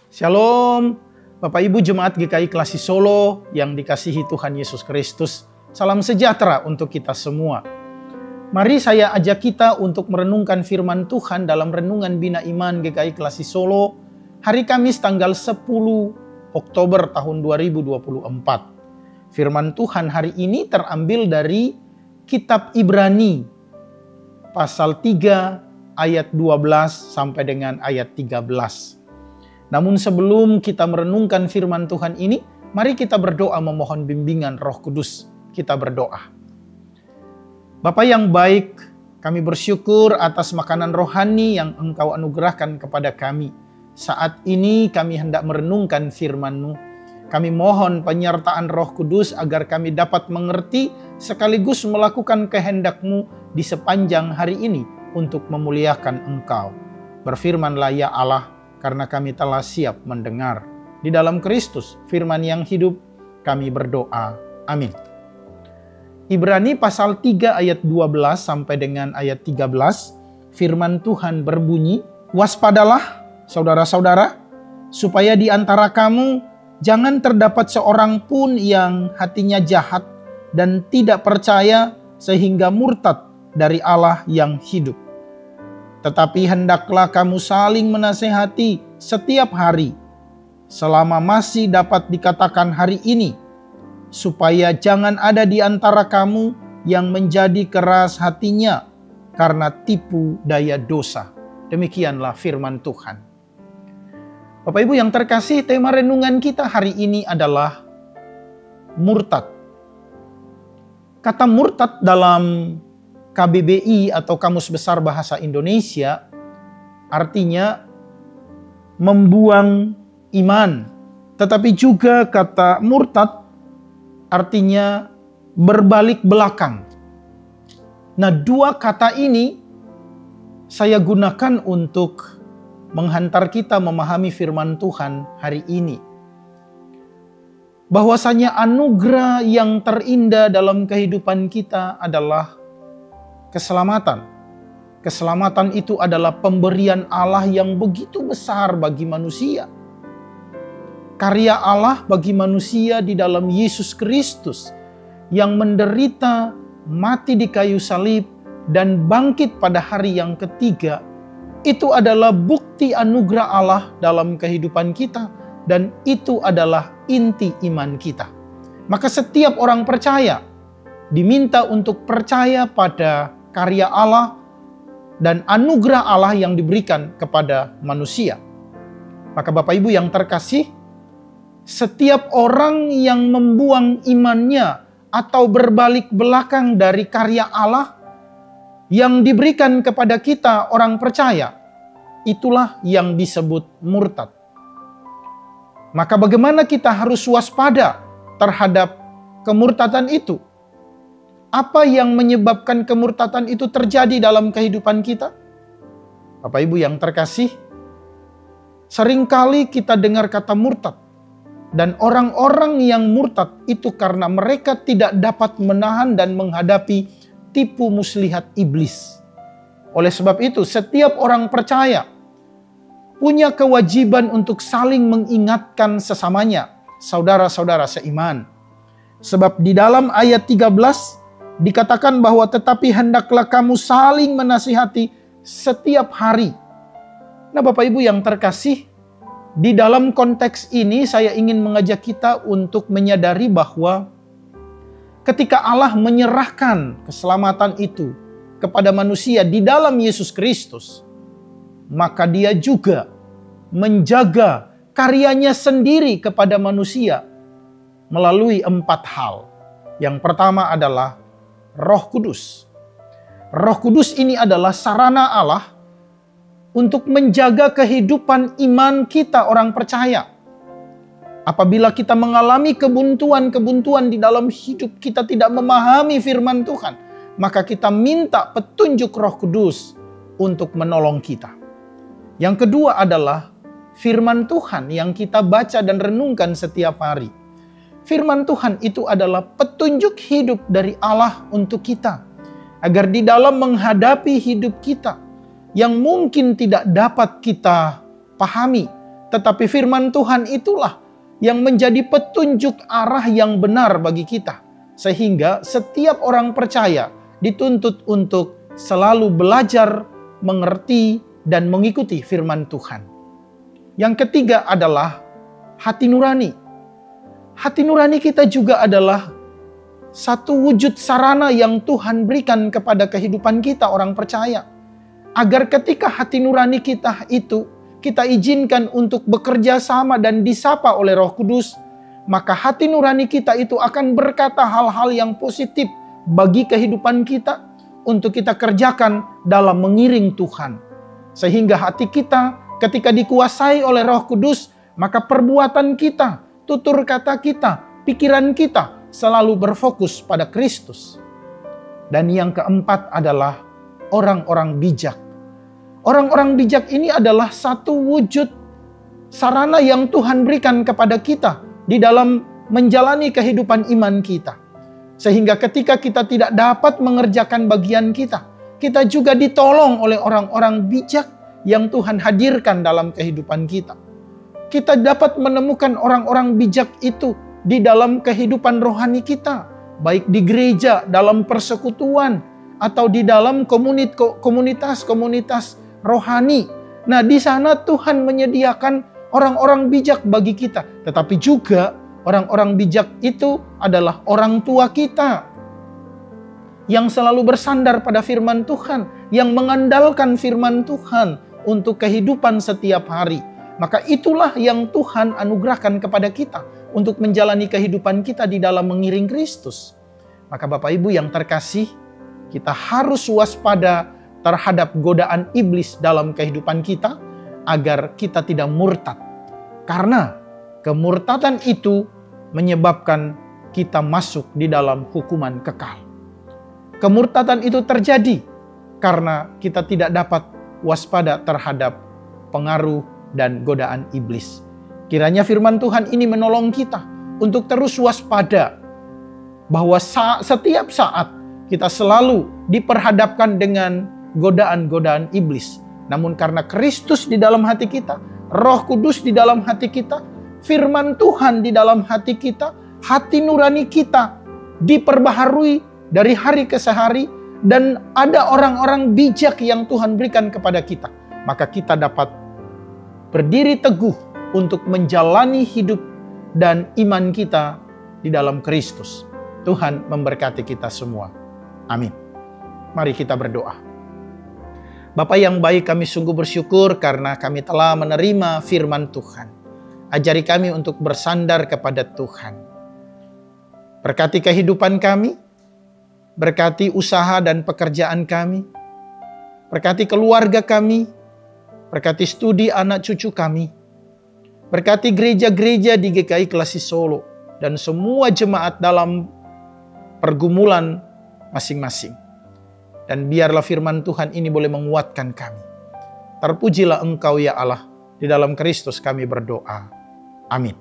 Shalom, Bapak Ibu Jemaat GKI Klasi Solo yang dikasihi Tuhan Yesus Kristus. Salam sejahtera untuk kita semua. Mari saya ajak kita untuk merenungkan firman Tuhan dalam Renungan Bina Iman GKI Klasi Solo hari Kamis tanggal 10 Oktober tahun 2024. Firman Tuhan hari ini terambil dari Kitab Ibrani pasal 3 ayat 12 sampai dengan ayat 13. Namun sebelum kita merenungkan firman Tuhan ini, mari kita berdoa memohon bimbingan Roh Kudus. Kita berdoa. Bapa yang baik, kami bersyukur atas makanan rohani yang Engkau anugerahkan kepada kami. Saat ini kami hendak merenungkan firman-Mu. Kami mohon penyertaan Roh Kudus agar kami dapat mengerti sekaligus melakukan kehendak-Mu di sepanjang hari ini untuk memuliakan Engkau. Berfirmanlah ya Allah, karena kami telah siap mendengar. Di dalam Kristus, firman yang hidup, kami berdoa. Amin. Ibrani pasal 3 ayat 12 sampai dengan ayat 13, firman Tuhan berbunyi, "Waspadalah, saudara-saudara, supaya di antara kamu jangan terdapat seorang pun yang hatinya jahat dan tidak percaya sehingga murtad dari Allah yang hidup. Tetapi hendaklah kamu saling menasehati setiap hari, selama masih dapat dikatakan hari ini, supaya jangan ada di antara kamu yang menjadi keras hatinya karena tipu daya dosa." Demikianlah firman Tuhan. Bapak Ibu yang terkasih, tema renungan kita hari ini adalah murtad. Kata murtad dalam KBBI atau Kamus Besar Bahasa Indonesia artinya membuang iman. Tetapi juga kata murtad artinya berbalik belakang. Nah, dua kata ini saya gunakan untuk menghantar kita memahami firman Tuhan hari ini. Bahwasanya anugerah yang terindah dalam kehidupan kita adalah keselamatan. Keselamatan itu adalah pemberian Allah yang begitu besar bagi manusia. Karya Allah bagi manusia di dalam Yesus Kristus yang menderita, mati di kayu salib, dan bangkit pada hari yang ketiga. Itu adalah bukti anugerah Allah dalam kehidupan kita, dan itu adalah inti iman kita. Maka setiap orang percaya diminta untuk percaya pada karya Allah dan anugerah Allah yang diberikan kepada manusia. Maka Bapak Ibu yang terkasih, setiap orang yang membuang imannya atau berbalik belakang dari karya Allah yang diberikan kepada kita orang percaya, itulah yang disebut murtad. Maka bagaimana kita harus waspada terhadap kemurtadan itu? Apa yang menyebabkan kemurtadan itu terjadi dalam kehidupan kita? Bapak Ibu yang terkasih, seringkali kita dengar kata murtad. Dan orang-orang yang murtad itu karena mereka tidak dapat menahan dan menghadapi tipu muslihat iblis. Oleh sebab itu, setiap orang percaya punya kewajiban untuk saling mengingatkan sesamanya, saudara-saudara seiman. Sebab di dalam ayat 13, dikatakan bahwa tetapi hendaklah kamu saling menasihati setiap hari. Nah Bapak Ibu yang terkasih, di dalam konteks ini saya ingin mengajak kita untuk menyadari bahwa ketika Allah menyerahkan keselamatan itu kepada manusia di dalam Yesus Kristus, maka Dia juga menjaga karyanya sendiri kepada manusia melalui 4 hal. Yang pertama adalah Roh Kudus. Roh Kudus ini adalah sarana Allah untuk menjaga kehidupan iman kita orang percaya. Apabila kita mengalami kebuntuan-kebuntuan di dalam hidup, kita tidak memahami firman Tuhan, maka kita minta petunjuk Roh Kudus untuk menolong kita. Yang kedua adalah firman Tuhan yang kita baca dan renungkan setiap hari. Firman Tuhan itu adalah petunjuk hidup dari Allah untuk kita. Agar di dalam menghadapi hidup kita yang mungkin tidak dapat kita pahami, Tetapi firman Tuhan itulah yang menjadi petunjuk arah yang benar bagi kita. Sehingga setiap orang percaya dituntut untuk selalu belajar, mengerti, dan mengikuti firman Tuhan. Yang ketiga adalah hati nurani. Hati nurani kita juga adalah satu wujud sarana yang Tuhan berikan kepada kehidupan kita orang percaya. Agar ketika hati nurani kita itu, kita izinkan untuk bekerja sama dan disapa oleh Roh Kudus, maka hati nurani kita itu akan berkata hal-hal yang positif bagi kehidupan kita untuk kita kerjakan dalam mengiring Tuhan. Sehingga hati kita ketika dikuasai oleh Roh Kudus, maka perbuatan kita, tutur kata kita, pikiran kita selalu berfokus pada Kristus. Dan yang keempat adalah orang-orang bijak. Orang-orang bijak ini adalah satu wujud sarana yang Tuhan berikan kepada kita di dalam menjalani kehidupan iman kita. Sehingga ketika kita tidak dapat mengerjakan bagian kita, kita juga ditolong oleh orang-orang bijak yang Tuhan hadirkan dalam kehidupan kita. Kita dapat menemukan orang-orang bijak itu di dalam kehidupan rohani kita, baik di gereja, dalam persekutuan, atau di dalam komunitas-komunitas rohani. Nah, di sana Tuhan menyediakan orang-orang bijak bagi kita. Tetapi juga orang-orang bijak itu adalah orang tua kita yang selalu bersandar pada firman Tuhan, yang mengandalkan firman Tuhan untuk kehidupan setiap hari. Maka itulah yang Tuhan anugerahkan kepada kita untuk menjalani kehidupan kita di dalam mengiring Kristus. Maka Bapak Ibu yang terkasih, kita harus waspada terhadap godaan iblis dalam kehidupan kita agar kita tidak murtad. Karena kemurtadan itu menyebabkan kita masuk di dalam hukuman kekal. Kemurtadan itu terjadi karena kita tidak dapat waspada terhadap pengaruh dan godaan iblis. Kiranya firman Tuhan ini menolong kita untuk terus waspada bahwa setiap saat kita selalu diperhadapkan dengan godaan-godaan iblis. Namun karena Kristus di dalam hati kita, Roh Kudus di dalam hati kita, firman Tuhan di dalam hati kita, hati nurani kita diperbaharui dari hari ke hari, dan ada orang-orang bijak yang Tuhan berikan kepada kita, maka kita dapat berdiri teguh untuk menjalani hidup dan iman kita di dalam Kristus. Tuhan memberkati kita semua. Amin. Mari kita berdoa. Bapa yang baik, kami sungguh bersyukur karena kami telah menerima firman Tuhan. Ajari kami untuk bersandar kepada Tuhan. Berkati kehidupan kami, berkati usaha dan pekerjaan kami, berkati keluarga kami, berkati studi anak cucu kami, berkati gereja-gereja di GKI Klasi Solo, dan semua jemaat dalam pergumulan masing-masing. Dan biarlah firman Tuhan ini boleh menguatkan kami. Terpujilah Engkau ya Allah, di dalam Kristus kami berdoa. Amin.